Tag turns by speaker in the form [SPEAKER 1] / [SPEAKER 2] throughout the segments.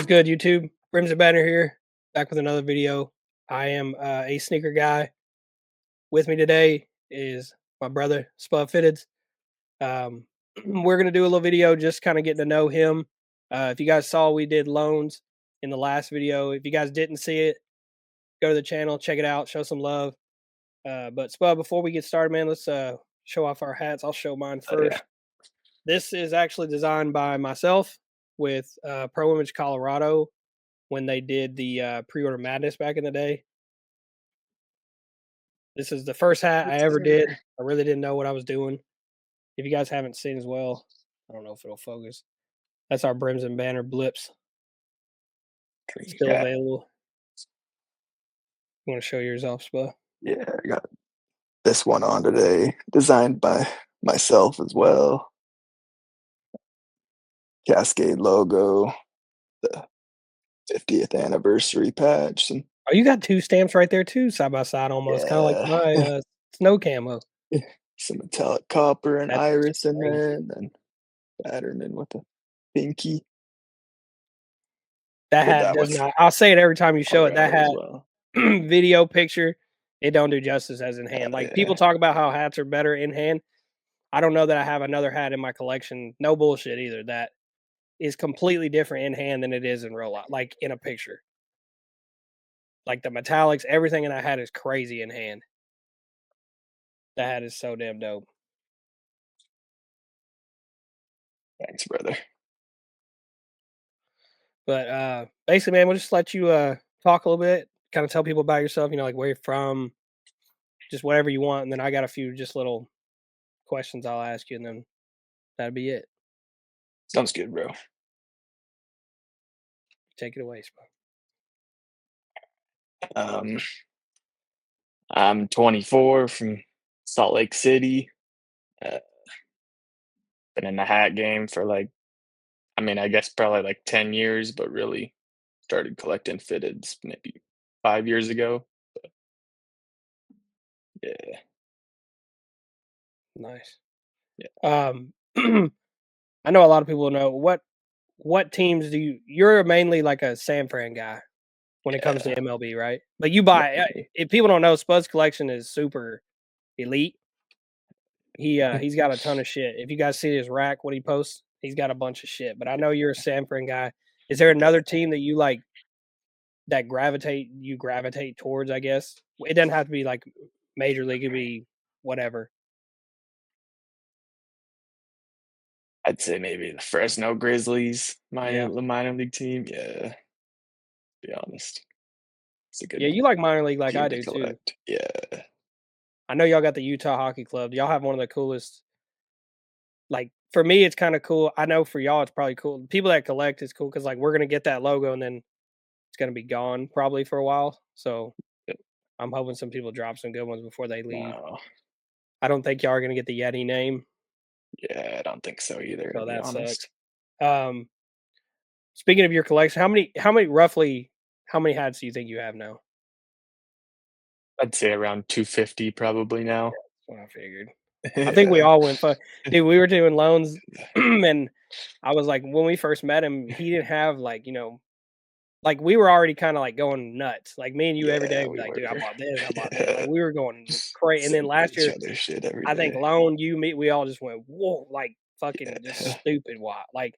[SPEAKER 1] What's good, YouTube? Brims Banter here, back with another video. I am a sneaker guy. With me today is my brother, SpuhFitteds. We're gonna do a little video, just kind of getting to know him. If you guys saw, we did loans in the last video. If you guys didn't see it, go to the channel, check it out, show some love. But Spuh, before we get started, man, let's show off our hats. I'll show mine
[SPEAKER 2] Oh, yeah.
[SPEAKER 1] first. This is actually designed by myself with Pro Image Colorado when they did the pre-order madness back in the day. This is the first hat I
[SPEAKER 2] Yes,
[SPEAKER 1] ever
[SPEAKER 2] sir.
[SPEAKER 1] did. I really didn't know what I was doing. If you guys haven't seen as well, I don't know if it'll focus. That's our Brims and Banner blips
[SPEAKER 2] Clean
[SPEAKER 1] still
[SPEAKER 2] cat.
[SPEAKER 1] available. You want to show yours off, Spuh?
[SPEAKER 2] Yeah, I got this one on today, designed by myself as well. Cascade logo, the 50th anniversary patch, and
[SPEAKER 1] Oh, you got two stamps right there too, side by side almost, kind of like
[SPEAKER 2] yeah,
[SPEAKER 1] my snow camo.
[SPEAKER 2] some metallic copper and
[SPEAKER 1] That thing's
[SPEAKER 2] iris in
[SPEAKER 1] crazy.
[SPEAKER 2] there, and then pattern in with a pinky.
[SPEAKER 1] That
[SPEAKER 2] Did
[SPEAKER 1] hat
[SPEAKER 2] that
[SPEAKER 1] does
[SPEAKER 2] with
[SPEAKER 1] not. I'll say it every time you show it. That
[SPEAKER 2] Colorado as
[SPEAKER 1] hat,
[SPEAKER 2] well.
[SPEAKER 1] video picture, it don't do justice as in hand. Like people
[SPEAKER 2] Yeah,
[SPEAKER 1] talk about how hats are better in hand. I don't know that I have another hat in my collection. No bullshit either. That is completely different in hand than it is in real life, like in a picture. Like the metallics, everything in that hat is crazy in hand. That hat is so damn dope.
[SPEAKER 2] thanks, brother.
[SPEAKER 1] But basically, man, we'll just let you talk a little bit, kind of tell people about yourself, you know, like where you're from, just whatever you want. And then I got a few just little questions I'll ask you, and then that'll be it.
[SPEAKER 2] Sounds good, bro.
[SPEAKER 1] Take it away, Spo.
[SPEAKER 2] Um, I'm 24 from Salt Lake City. Uh, been in the hat game for I guess probably like 10 years, but really started collecting fitteds maybe 5 years ago. Yeah,
[SPEAKER 1] Nice.
[SPEAKER 2] yeah,
[SPEAKER 1] I know a lot of people know what teams do you're mainly like a San Fran guy when it comes to
[SPEAKER 2] yeah,
[SPEAKER 1] MLB, right? But you buy
[SPEAKER 2] mainly.
[SPEAKER 1] if people don't know, Spud's collection is super elite. He's got a ton of shit. If you guys see his rack, what he posts, he's got a bunch of shit. But I know you're a San Fran guy. Is there another team that you like that gravitate towards? I guess it doesn't have to be like major league. It could be whatever.
[SPEAKER 2] I'd say maybe the Fresno Grizzlies,
[SPEAKER 1] Yeah,
[SPEAKER 2] the minor league team. Yeah, to be honest, it's a
[SPEAKER 1] yeah.
[SPEAKER 2] good
[SPEAKER 1] You like minor league like I
[SPEAKER 2] team to
[SPEAKER 1] do too.
[SPEAKER 2] collect. Yeah,
[SPEAKER 1] I know y'all got the Utah Hockey Club. Y'all have one of the coolest. Like for me, it's kind of cool. I know for y'all, it's probably cool. People that collect is cool because like we're gonna get that logo and then it's gonna be gone probably for a while. So
[SPEAKER 2] yeah.
[SPEAKER 1] I'm hoping some people drop some good ones before they leave.
[SPEAKER 2] No,
[SPEAKER 1] I don't think y'all are gonna get the Yeti name,
[SPEAKER 2] yeah, I don't think so either, to
[SPEAKER 1] so
[SPEAKER 2] be
[SPEAKER 1] that
[SPEAKER 2] honest.
[SPEAKER 1] sucks. Um, speaking of your collection, how many roughly how many hats do you think you have now?
[SPEAKER 2] I'd say around 250 probably now.
[SPEAKER 1] That's what I figured. I think we
[SPEAKER 2] Yeah,
[SPEAKER 1] all went for dude. We were doing loans, and I was like, when we first met him, he didn't have like like we were already kind of like going nuts. Like me and you every day,
[SPEAKER 2] yeah,
[SPEAKER 1] we
[SPEAKER 2] we
[SPEAKER 1] like, dude, I
[SPEAKER 2] were.
[SPEAKER 1] bought this, I bought that. Like
[SPEAKER 2] Yeah,
[SPEAKER 1] we were going crazy. And then
[SPEAKER 2] sending
[SPEAKER 1] last
[SPEAKER 2] each
[SPEAKER 1] year,
[SPEAKER 2] other shit every
[SPEAKER 1] I think
[SPEAKER 2] day.
[SPEAKER 1] loan you me, we all just went whoa, like fucking just
[SPEAKER 2] Yeah,
[SPEAKER 1] stupid wild. Like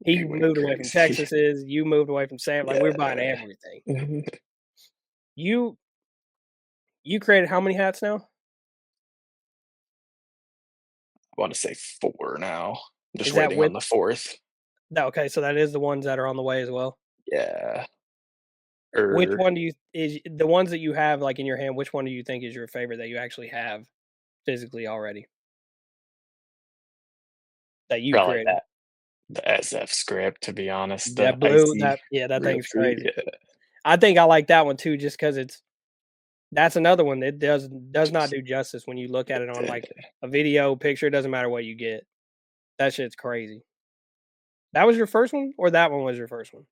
[SPEAKER 2] we
[SPEAKER 1] he
[SPEAKER 2] went
[SPEAKER 1] moved away from
[SPEAKER 2] crazy.
[SPEAKER 1] Texas's, you moved away from Sam. Like we were buying
[SPEAKER 2] Yeah.
[SPEAKER 1] everything.
[SPEAKER 2] I
[SPEAKER 1] You you created how many hats now?
[SPEAKER 2] wanna say 4 now. I'm just
[SPEAKER 1] Is that
[SPEAKER 2] waiting
[SPEAKER 1] with
[SPEAKER 2] on the 4th.
[SPEAKER 1] no? Okay, so that is the ones that are on the way as well.
[SPEAKER 2] Yeah,
[SPEAKER 1] Which
[SPEAKER 2] or
[SPEAKER 1] one do you is the ones that you have like in your hand? Which one do you think is your favorite that you actually have physically already that you
[SPEAKER 2] probably
[SPEAKER 1] created?
[SPEAKER 2] the SF script, to be honest, the
[SPEAKER 1] That blue,
[SPEAKER 2] icy
[SPEAKER 1] that yeah, that thing's
[SPEAKER 2] realtree,
[SPEAKER 1] crazy.
[SPEAKER 2] yeah,
[SPEAKER 1] I think I like that one too, just because that's another one that does not
[SPEAKER 2] just
[SPEAKER 1] do justice when you look at it on
[SPEAKER 2] yeah.
[SPEAKER 1] like a video picture. It doesn't matter what you get. That shit's crazy. That was your first one, or that one was your first one?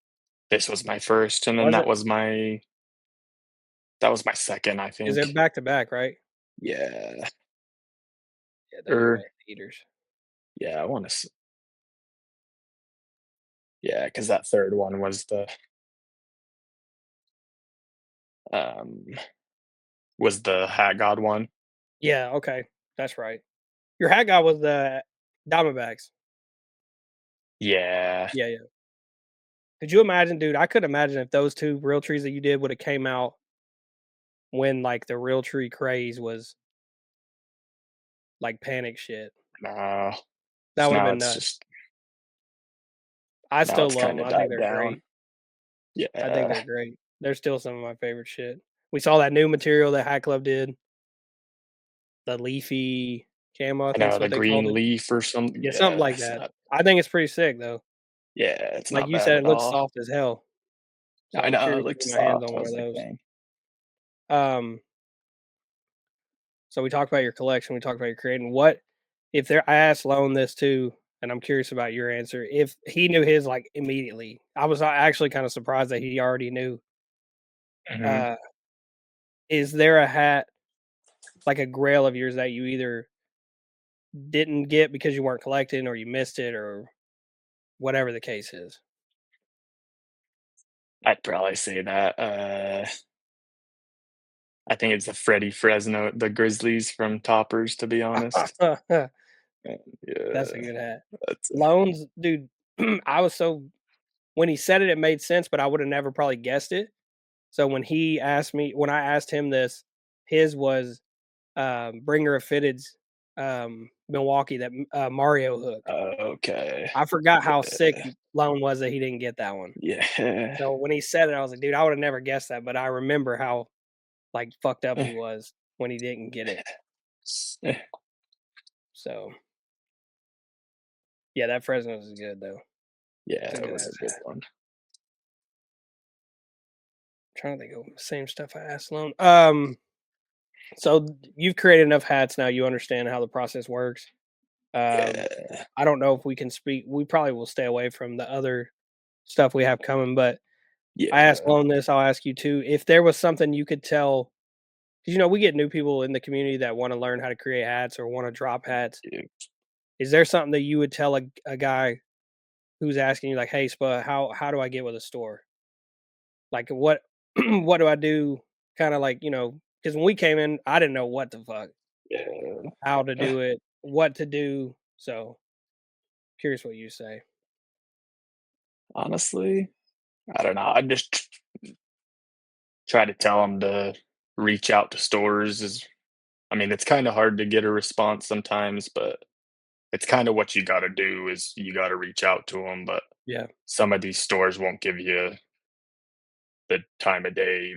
[SPEAKER 2] This was my first, and then
[SPEAKER 1] Was it?
[SPEAKER 2] that was my second, I
[SPEAKER 1] Is it
[SPEAKER 2] think.
[SPEAKER 1] back to back, right?
[SPEAKER 2] Yeah,
[SPEAKER 1] Yeah, those are
[SPEAKER 2] or
[SPEAKER 1] both eaters.
[SPEAKER 2] yeah, I wanna s Yeah, because that 3rd one um, was the Hat God one.
[SPEAKER 1] Yeah, okay, that's right. Your hat guy was the Diamondbacks.
[SPEAKER 2] Yeah,
[SPEAKER 1] Yeah, yeah. Could you imagine, dude? I could imagine if those 2 real trees that you did would have came out when, like, the real tree craze was, like, panic shit.
[SPEAKER 2] no,
[SPEAKER 1] That would have
[SPEAKER 2] now
[SPEAKER 1] been
[SPEAKER 2] it's
[SPEAKER 1] nuts.
[SPEAKER 2] just
[SPEAKER 1] I
[SPEAKER 2] now
[SPEAKER 1] still
[SPEAKER 2] it's
[SPEAKER 1] love them.
[SPEAKER 2] kinda
[SPEAKER 1] I think
[SPEAKER 2] died
[SPEAKER 1] they're
[SPEAKER 2] down.
[SPEAKER 1] great. I think
[SPEAKER 2] Yeah,
[SPEAKER 1] they're great. They're still some of my favorite shit. We saw that new material that Hat Club did, the leafy camo, I
[SPEAKER 2] I
[SPEAKER 1] think
[SPEAKER 2] know,
[SPEAKER 1] is
[SPEAKER 2] the
[SPEAKER 1] what they called
[SPEAKER 2] green
[SPEAKER 1] it.
[SPEAKER 2] leaf or something,
[SPEAKER 1] Yeah, something
[SPEAKER 2] yeah,
[SPEAKER 1] like
[SPEAKER 2] it's
[SPEAKER 1] that.
[SPEAKER 2] not
[SPEAKER 1] I think it's pretty sick though.
[SPEAKER 2] yeah, it's
[SPEAKER 1] Like
[SPEAKER 2] not
[SPEAKER 1] you
[SPEAKER 2] bad
[SPEAKER 1] said, it
[SPEAKER 2] at
[SPEAKER 1] looks
[SPEAKER 2] all.
[SPEAKER 1] soft as hell. So
[SPEAKER 2] I
[SPEAKER 1] I'm
[SPEAKER 2] know, it
[SPEAKER 1] curious to
[SPEAKER 2] looks
[SPEAKER 1] get my hands
[SPEAKER 2] soft,
[SPEAKER 1] on
[SPEAKER 2] I
[SPEAKER 1] one of
[SPEAKER 2] was like,
[SPEAKER 1] those.
[SPEAKER 2] "Dang."
[SPEAKER 1] Um, so we talked about your collection, we talked about your creating. What if there I asked Lone this too, and I'm curious about your answer. If he knew his like immediately, I was actually kind of surprised that he already knew.
[SPEAKER 2] Mhm.
[SPEAKER 1] Uh, is there a hat like a grail of yours that you either didn't get because you weren't collecting or you missed it or whatever the case is?
[SPEAKER 2] I'd probably say that, I think it's the Freddie Fresno the Grizzlies from Toppers, to be honest.
[SPEAKER 1] That's a
[SPEAKER 2] Yeah,
[SPEAKER 1] good hat.
[SPEAKER 2] that's
[SPEAKER 1] Loans, dude, I was so when he said it, it made sense, but I would have never probably guessed it. So when I asked him this, his was Bringer of Fitteds, Milwaukee, that Mario hook.
[SPEAKER 2] okay.
[SPEAKER 1] I forgot how sick
[SPEAKER 2] Yeah,
[SPEAKER 1] Lone was that he didn't get that one.
[SPEAKER 2] yeah.
[SPEAKER 1] So when he said it, I was like, dude, I would have never guessed that. But I remember how like fucked up he was when he didn't get it. So yeah, that Fresno's is good though.
[SPEAKER 2] Yeah,
[SPEAKER 1] It's a
[SPEAKER 2] it
[SPEAKER 1] good
[SPEAKER 2] was
[SPEAKER 1] ass
[SPEAKER 2] a good
[SPEAKER 1] hat.
[SPEAKER 2] one.
[SPEAKER 1] Trying to think of the same stuff I asked Lone. So you've created enough hats now. You understand how the process works. Um,
[SPEAKER 2] Yeah,
[SPEAKER 1] I don't know if we can speak. We probably will stay away from the other stuff we have coming. But I asked
[SPEAKER 2] yeah,
[SPEAKER 1] Lone this. I'll ask you too. If there was something you could tell, because we get new people in the community that want to learn how to create hats or want to drop hats.
[SPEAKER 2] dude,
[SPEAKER 1] Is there something that you would tell a guy who's asking you like, "Hey, Spa, how do I get with a store? Like, what what do I do?" Kind of like because when we came in, I didn't know what the fuck,
[SPEAKER 2] yeah.
[SPEAKER 1] how to do it, what to do. So curious what you say.
[SPEAKER 2] Honestly, I don't know, I just try to tell them to reach out to stores is I mean, it's kinda hard to get a response sometimes, but it's kinda what you gotta do is you gotta reach out to them. But
[SPEAKER 1] Yeah,
[SPEAKER 2] some of these stores won't give you the time of day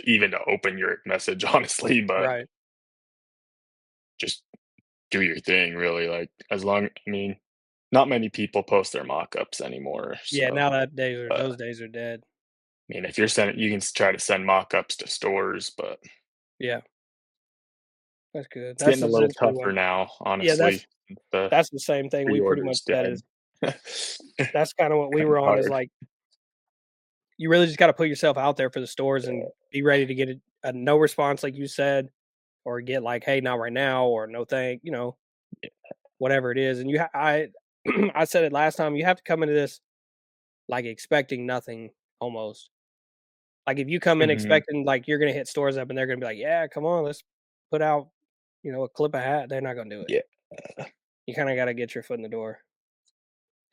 [SPEAKER 2] even to open your message, honestly, but
[SPEAKER 1] right.
[SPEAKER 2] just do your thing, really, like, as long I mean, not many people post their mock-ups anymore,
[SPEAKER 1] Yeah,
[SPEAKER 2] so,
[SPEAKER 1] now that days are
[SPEAKER 2] but,
[SPEAKER 1] those days are dead.
[SPEAKER 2] I mean, if you're sending you can try to send mock-ups to stores, but
[SPEAKER 1] Yeah, that's good.
[SPEAKER 2] it's
[SPEAKER 1] That's
[SPEAKER 2] getting a little
[SPEAKER 1] essentially what.
[SPEAKER 2] tougher now,
[SPEAKER 1] Yeah,
[SPEAKER 2] honestly. The
[SPEAKER 1] that's the same thing we pretty much
[SPEAKER 2] pre-order's
[SPEAKER 1] said is
[SPEAKER 2] dead.
[SPEAKER 1] that's kind of what we
[SPEAKER 2] Kinda
[SPEAKER 1] were on is
[SPEAKER 2] hard.
[SPEAKER 1] like you really just got to put yourself out there for the stores and
[SPEAKER 2] Yeah,
[SPEAKER 1] be ready to get a no response like you said or get like hey not right now or no thank whatever it is and I I said it last time you have to come into this like expecting nothing almost like if you come in
[SPEAKER 2] mhm,
[SPEAKER 1] expecting like you're gonna hit stores up and they're gonna be like yeah come on let's put out a clip of hat they're not gonna do it
[SPEAKER 2] yeah,
[SPEAKER 1] you kind of got to get your foot in the door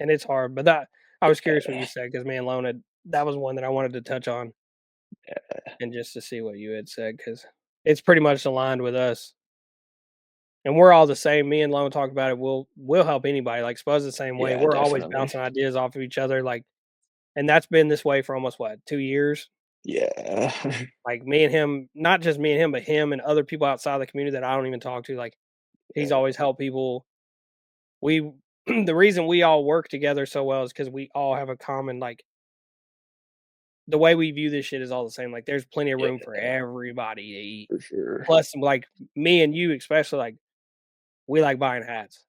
[SPEAKER 1] and it's hard but that I was curious what you said because me and Lona that was one that I wanted to touch on and just to see what you had said because it's pretty much aligned with us and we're all the same. Me and Lone talk about it. We'll help anybody. Like Spuzz the same way.
[SPEAKER 2] yeah,
[SPEAKER 1] We're always
[SPEAKER 2] definitely.
[SPEAKER 1] bouncing ideas off of each other. Like, and that's been this way for almost what 2 years.
[SPEAKER 2] Yeah.
[SPEAKER 1] Like me and him, not just me and him, but him and other people outside the community that I don't even talk to. Like he's
[SPEAKER 2] Yeah,
[SPEAKER 1] always helped people. We the reason we all work together so well is because we all have a common like the way we view this shit is all the same. Like there's plenty of
[SPEAKER 2] yeah,
[SPEAKER 1] room for everybody to eat.
[SPEAKER 2] for sure.
[SPEAKER 1] Plus, like me and you, especially, like we like buying hats.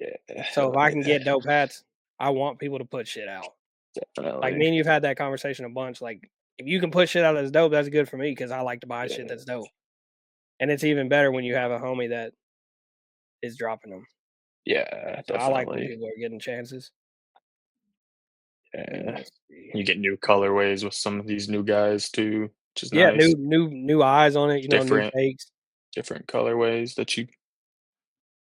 [SPEAKER 2] Yeah,
[SPEAKER 1] So
[SPEAKER 2] hell
[SPEAKER 1] if I can
[SPEAKER 2] yeah,
[SPEAKER 1] get dope hats, I want people to put shit out. Like
[SPEAKER 2] definitely.
[SPEAKER 1] me and you've had that conversation a bunch. Like if you can put shit out that's dope, that's good for me because I like to buy shit
[SPEAKER 2] Yeah,
[SPEAKER 1] that's dope. And it's even better when you have a homie that is dropping them.
[SPEAKER 2] yeah,
[SPEAKER 1] So I like when
[SPEAKER 2] definitely.
[SPEAKER 1] people are getting chances.
[SPEAKER 2] Yeah.
[SPEAKER 1] Let's see.
[SPEAKER 2] You get new colorways with some of these new guys too, which is
[SPEAKER 1] Yeah,
[SPEAKER 2] nice.
[SPEAKER 1] new eyes on it, new
[SPEAKER 2] Different
[SPEAKER 1] takes,
[SPEAKER 2] different colorways that you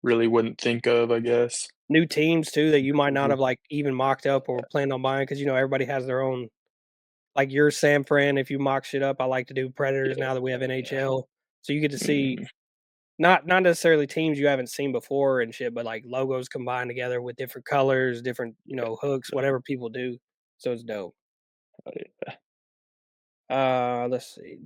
[SPEAKER 2] really wouldn't think of, I guess.
[SPEAKER 1] new teams too that you might not
[SPEAKER 2] Mhm.
[SPEAKER 1] have, like, even mocked up or planned on buying because everybody has their own like your San Fran, if you mock shit up, I like to do Predators now that we have
[SPEAKER 2] Yeah.
[SPEAKER 1] NHL. So you get to see
[SPEAKER 2] Mhm.
[SPEAKER 1] not necessarily teams you haven't seen before and shit, but, like, logos combined together with different colors, different,
[SPEAKER 2] Yeah.
[SPEAKER 1] hooks, whatever people do. So it's dope.
[SPEAKER 2] Oh, yeah.
[SPEAKER 1] Let's see.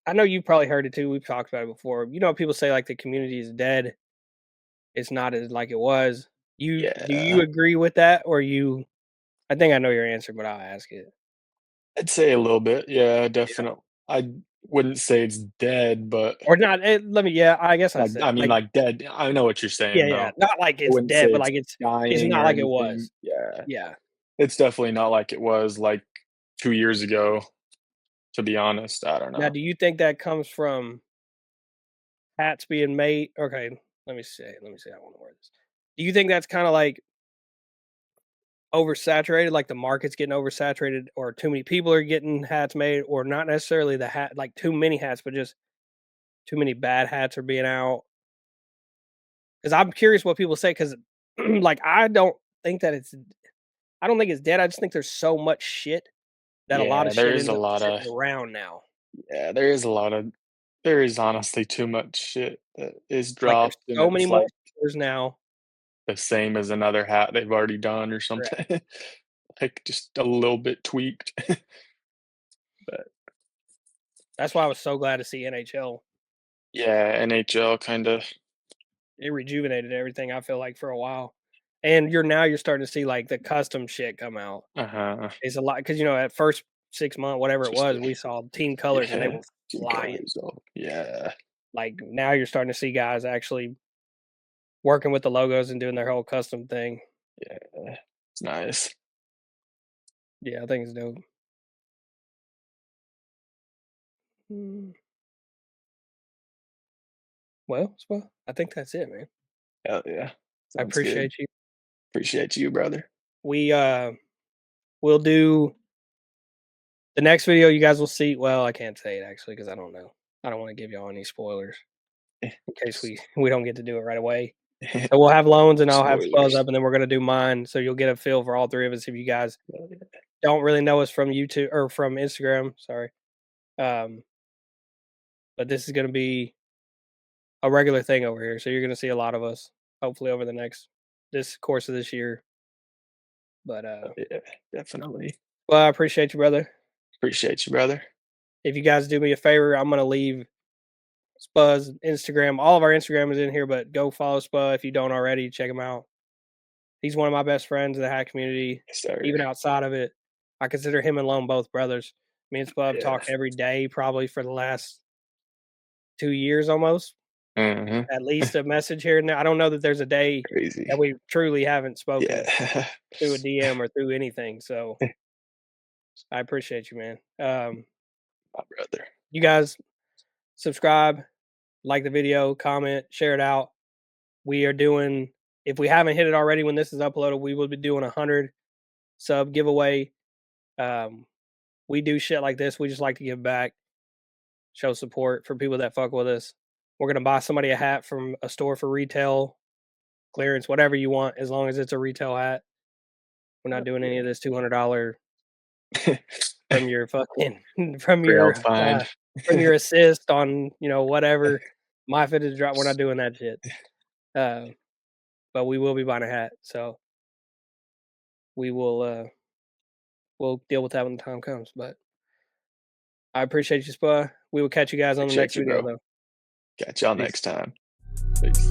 [SPEAKER 1] I know you've probably heard it too, we've talked about it before. People say, like, the community is dead. It's not as like it was. Do you
[SPEAKER 2] Yeah.
[SPEAKER 1] agree with that? Or I think I know your answer, but I'll ask it.
[SPEAKER 2] I'd say a little bit. Yeah,
[SPEAKER 1] Yeah.
[SPEAKER 2] definitely. I wouldn't say it's dead, but
[SPEAKER 1] Or not, let me yeah, I guess I
[SPEAKER 2] like,
[SPEAKER 1] said
[SPEAKER 2] I
[SPEAKER 1] it.
[SPEAKER 2] mean,
[SPEAKER 1] Like,
[SPEAKER 2] like, dead I know what you're
[SPEAKER 1] yeah,
[SPEAKER 2] saying,
[SPEAKER 1] yeah,
[SPEAKER 2] though.
[SPEAKER 1] not like
[SPEAKER 2] I
[SPEAKER 1] it's
[SPEAKER 2] wouldn't
[SPEAKER 1] dead,
[SPEAKER 2] say
[SPEAKER 1] but,
[SPEAKER 2] it's
[SPEAKER 1] like, it's
[SPEAKER 2] dying
[SPEAKER 1] not
[SPEAKER 2] or
[SPEAKER 1] like it was.
[SPEAKER 2] anything. Yeah.
[SPEAKER 1] Yeah.
[SPEAKER 2] It's definitely not like it was, like, 2 years ago, to be honest. I don't
[SPEAKER 1] Now,
[SPEAKER 2] know.
[SPEAKER 1] do you think that comes from hats being made okay, let me see how I wanna word this. Do you think that's kinda, like, oversaturated, like, the market's getting oversaturated or too many people are getting hats made or not necessarily the hat like, too many hats, but just too many bad hats are being out? Because 'Cause I'm curious what people say. Because like, I don't think it's dead, I just think there's so much shit that a lot of
[SPEAKER 2] Yeah, there
[SPEAKER 1] shit
[SPEAKER 2] is a
[SPEAKER 1] ends up
[SPEAKER 2] lotta
[SPEAKER 1] sitting around now.
[SPEAKER 2] yeah, there is a lotta there is honestly too much shit that is
[SPEAKER 1] Like, there's
[SPEAKER 2] dropped, and
[SPEAKER 1] so many
[SPEAKER 2] it's,
[SPEAKER 1] more
[SPEAKER 2] like,
[SPEAKER 1] colors now.
[SPEAKER 2] the same as another hat they've already done or
[SPEAKER 1] Correct.
[SPEAKER 2] something. Like, just a little bit tweaked. But,
[SPEAKER 1] That's why I was so glad to see NHL.
[SPEAKER 2] yeah, NHL kinda
[SPEAKER 1] It rejuvenated everything, I feel like, for a while. And you're starting to see, like, the custom shit come out.
[SPEAKER 2] uh-huh.
[SPEAKER 1] It's a lot because at first 6 month, whatever it
[SPEAKER 2] Just
[SPEAKER 1] was, we saw team colors and they
[SPEAKER 2] yeah,
[SPEAKER 1] were
[SPEAKER 2] team
[SPEAKER 1] flying.
[SPEAKER 2] colors, oh, yeah,
[SPEAKER 1] Like, now you're starting to see guys actually working with the logos and doing their whole custom thing.
[SPEAKER 2] yeah, it's nice.
[SPEAKER 1] Yeah, I think it's dope. Mm, well, I think that's it, man.
[SPEAKER 2] Hell yeah,
[SPEAKER 1] I
[SPEAKER 2] sounds good.
[SPEAKER 1] appreciate you.
[SPEAKER 2] Appreciate you, brother.
[SPEAKER 1] We, we'll do the next video you guys will see well, I can't say it actually because I don't know. I don't wanna give y'all any spoilers in case we don't get to do it right away. So we'll have loans and I'll have Spuzz
[SPEAKER 2] Spoilers.
[SPEAKER 1] up, and then we're gonna do mine, so you'll get a feel for all 3 of us if you guys don't really know us from YouTube or from Instagram, sorry. Um, but this is gonna be a regular thing over here, so you're gonna see a lot of us, hopefully over this course of this year. But,
[SPEAKER 2] Yeah, definitely.
[SPEAKER 1] well, I appreciate you, brother.
[SPEAKER 2] Appreciate you, brother.
[SPEAKER 1] If you guys do me a favor, I'm gonna leave Spuzz Instagram. All of our Instagram is in here, but go follow Spud if you don't already. Check him out. He's one of my best friends in the hack community,
[SPEAKER 2] Yes, sir.
[SPEAKER 1] even outside of it. I consider him and Lone both brothers. Me and Spud have
[SPEAKER 2] Yeah.
[SPEAKER 1] talked every day, probably for the last 2 years almost.
[SPEAKER 2] Mhm.
[SPEAKER 1] At least a message here and there. I don't know that there's a day that
[SPEAKER 2] Crazy.
[SPEAKER 1] we truly haven't spoken
[SPEAKER 2] Yeah.
[SPEAKER 1] through a DM or through anything. So I appreciate you, man.
[SPEAKER 2] My brother.
[SPEAKER 1] You guys subscribe, like the video, comment, share it out. We are doing, if we haven't hit it already when this is uploaded, we will be doing 100 sub giveaway. Um, we do shit like this. We just like to give back, show support for people that fuck with us. We're gonna buy somebody a hat from a store for retail, clearance, whatever you want, as long as it's a retail hat. We're not doing any of this $200 from your fucking
[SPEAKER 2] Grail find.
[SPEAKER 1] from your assist on whatever my fitted drop. We're not doing that shit. Uh, but we will be buying a hat, so we will we'll deal with that when the time comes. But I appreciate you, Spa. We will catch you guys on the next
[SPEAKER 2] Appreciate you,
[SPEAKER 1] video,
[SPEAKER 2] bro.
[SPEAKER 1] though.
[SPEAKER 2] Catch y'all
[SPEAKER 1] Peace.
[SPEAKER 2] next time. Peace.